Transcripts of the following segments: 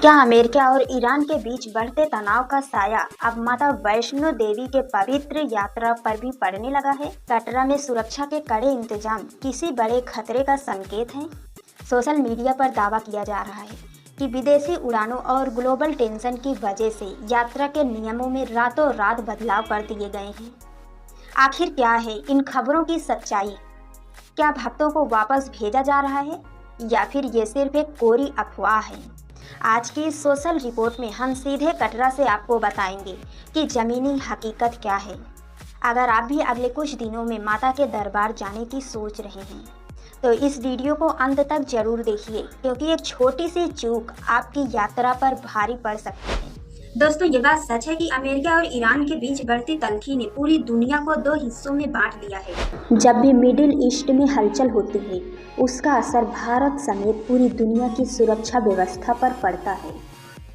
क्या अमेरिका और ईरान के बीच बढ़ते तनाव का साया अब माता वैष्णो देवी के पवित्र यात्रा पर भी पड़ने लगा है? कटरा में सुरक्षा के कड़े इंतजाम किसी बड़े खतरे का संकेत हैं? सोशल मीडिया पर दावा किया जा रहा है कि विदेशी उड़ानों और ग्लोबल टेंशन की वजह से यात्रा के नियमों में रातों रात बदलाव कर दिए गए हैं। आखिर क्या है इन खबरों की सच्चाई? क्या भक्तों को वापस भेजा जा रहा है या फिर ये सिर्फ एक कोरी अफवाह है? आज की इस सोशल रिपोर्ट में हम सीधे कटरा से आपको बताएंगे कि ज़मीनी हकीकत क्या है। अगर आप भी अगले कुछ दिनों में माता के दरबार जाने की सोच रहे हैं तो इस वीडियो को अंत तक जरूर देखिए, क्योंकि एक छोटी सी चूक आपकी यात्रा पर भारी पड़ सकती है। दोस्तों, ये बात सच है कि अमेरिका और ईरान के बीच बढ़ती तल्खी ने पूरी दुनिया को दो हिस्सों में बांट दिया है। जब भी मिडिल ईस्ट में हलचल होती है, उसका असर भारत समेत पूरी दुनिया की सुरक्षा व्यवस्था पर पड़ता है।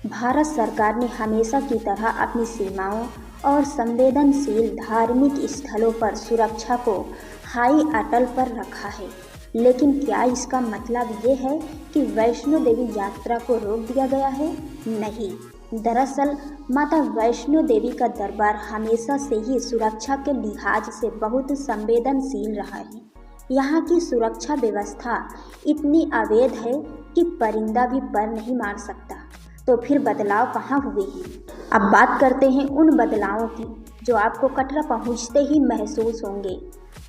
भारत सरकार ने हमेशा की तरह अपनी सीमाओं और संवेदनशील धार्मिक स्थलों पर सुरक्षा को हाई अटल पर रखा है। लेकिन क्या इसका मतलब ये है कि वैष्णो देवी यात्रा को रोक दिया गया है? नहीं। दरअसल माता वैष्णो देवी का दरबार हमेशा से ही सुरक्षा के लिहाज से बहुत संवेदनशील रहा है। यहाँ की सुरक्षा व्यवस्था इतनी अवैध है कि परिंदा भी पर नहीं मार सकता। तो फिर बदलाव कहाँ हुए हैं? अब बात करते हैं उन बदलावों की जो आपको कटरा पहुँचते ही महसूस होंगे।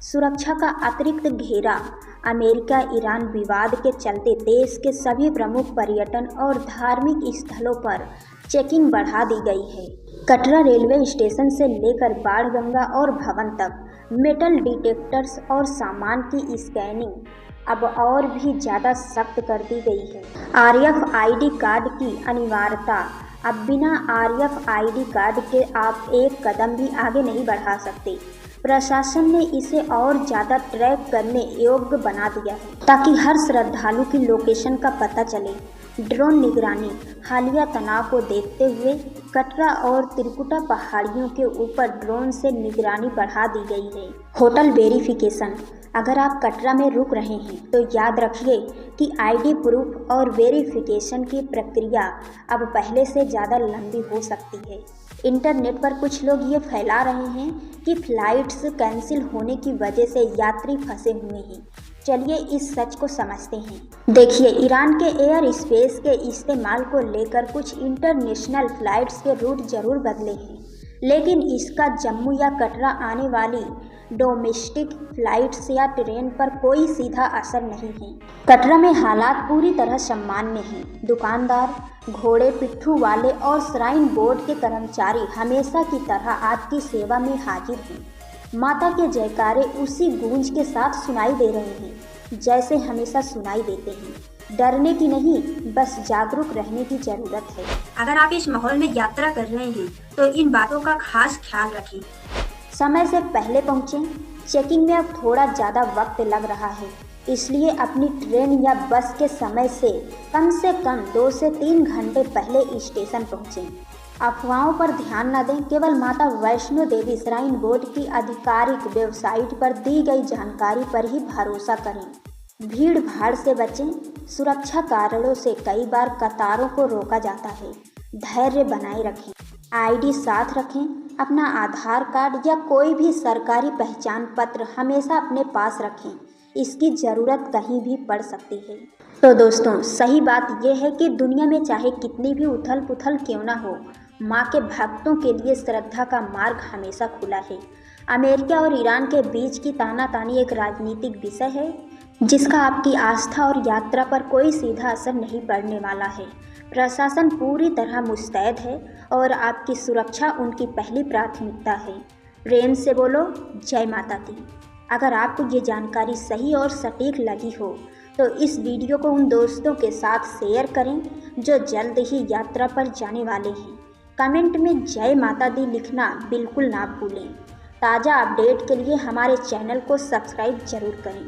सुरक्षा का अतिरिक्त घेरा। अमेरिका ईरान विवाद के चलते देश के सभी प्रमुख पर्यटन और धार्मिक स्थलों पर चेकिंग बढ़ा दी गई है। कटरा रेलवे स्टेशन से लेकर बाणगंगा और भवन तक मेटल डिटेक्टर्स और सामान की स्कैनिंग अब और भी ज़्यादा सख्त कर दी गई है। RFID कार्ड की अनिवार्यता। अब बिना RFID कार्ड के आप एक कदम भी आगे नहीं बढ़ा सकते। प्रशासन ने इसे और ज़्यादा ट्रैक करने योग्य बना दिया है ताकि हर श्रद्धालु की लोकेशन का पता चले। ड्रोन निगरानी। हालिया तनाव को देखते हुए कटरा और त्रिकुटा पहाड़ियों के ऊपर ड्रोन से निगरानी बढ़ा दी गई है। Hotel verification. अगर आप कटरा में रुक रहे हैं तो याद रखिए कि ID प्रूफ और वेरिफिकेशन की प्रक्रिया अब पहले से ज़्यादा लंबी हो सकती है। इंटरनेट पर कुछ लोग ये फैला रहे हैं कि फ्लाइट्स कैंसिल होने की वजह से यात्री फंसे हुए हैं। चलिए इस सच को समझते हैं। देखिए, ईरान के एयर स्पेस के इस्तेमाल को लेकर कुछ इंटरनेशनल फ्लाइट्स के रूट जरूर बदले हैं, लेकिन इसका जम्मू या कटरा आने वाली डोमेस्टिक फ्लाइट्स या ट्रेन पर कोई सीधा असर नहीं है। कटरा में हालात पूरी तरह सामान्य हैं। दुकानदार, घोड़े पिट्ठू वाले और श्राइन बोर्ड के कर्मचारी हमेशा की तरह आपकी सेवा में हाजिर हैं। माता के जयकारे उसी गूंज के साथ सुनाई दे रहे हैं जैसे हमेशा सुनाई देते हैं। डरने की नहीं, बस जागरूक रहने की जरूरत है। अगर आप इस माहौल में यात्रा कर रहे हैं तो इन बातों का खास ख्याल रखें। समय से पहले पहुँचें। चेकिंग में अब थोड़ा ज़्यादा वक्त लग रहा है, इसलिए अपनी ट्रेन या बस के समय से कम 2 से 3 घंटे पहले स्टेशन पहुँचें। अफवाहों पर ध्यान न दें, केवल माता वैष्णो देवी श्राइन बोर्ड की आधिकारिक वेबसाइट पर दी गई जानकारी पर ही भरोसा करें। भीड़ भाड़ से बचें। सुरक्षा कारणों से कई बार कतारों को रोका जाता है। धैर्य बनाए रखें। ID साथ रखें। अपना आधार कार्ड या कोई भी सरकारी पहचान पत्र हमेशा अपने पास रखें, इसकी ज़रूरत कहीं भी पड़ सकती है। तो दोस्तों, सही बात यह है कि दुनिया में चाहे कितनी भी उथल पुथल क्यों ना हो, माँ के भक्तों के लिए श्रद्धा का मार्ग हमेशा खुला है। अमेरिका और ईरान के बीच की तानातानी एक राजनीतिक विषय है जिसका आपकी आस्था और यात्रा पर कोई सीधा असर नहीं पड़ने वाला है। प्रशासन पूरी तरह मुस्तैद है और आपकी सुरक्षा उनकी पहली प्राथमिकता है। प्रेम से बोलो जय माता दी। अगर आपको ये जानकारी सही और सटीक लगी हो तो इस वीडियो को उन दोस्तों के साथ शेयर करें जो जल्द ही यात्रा पर जाने वाले हैं। कमेंट में जय माता दी लिखना बिल्कुल ना भूलें। ताज़ा अपडेट के लिए हमारे चैनल को सब्सक्राइब जरूर करें।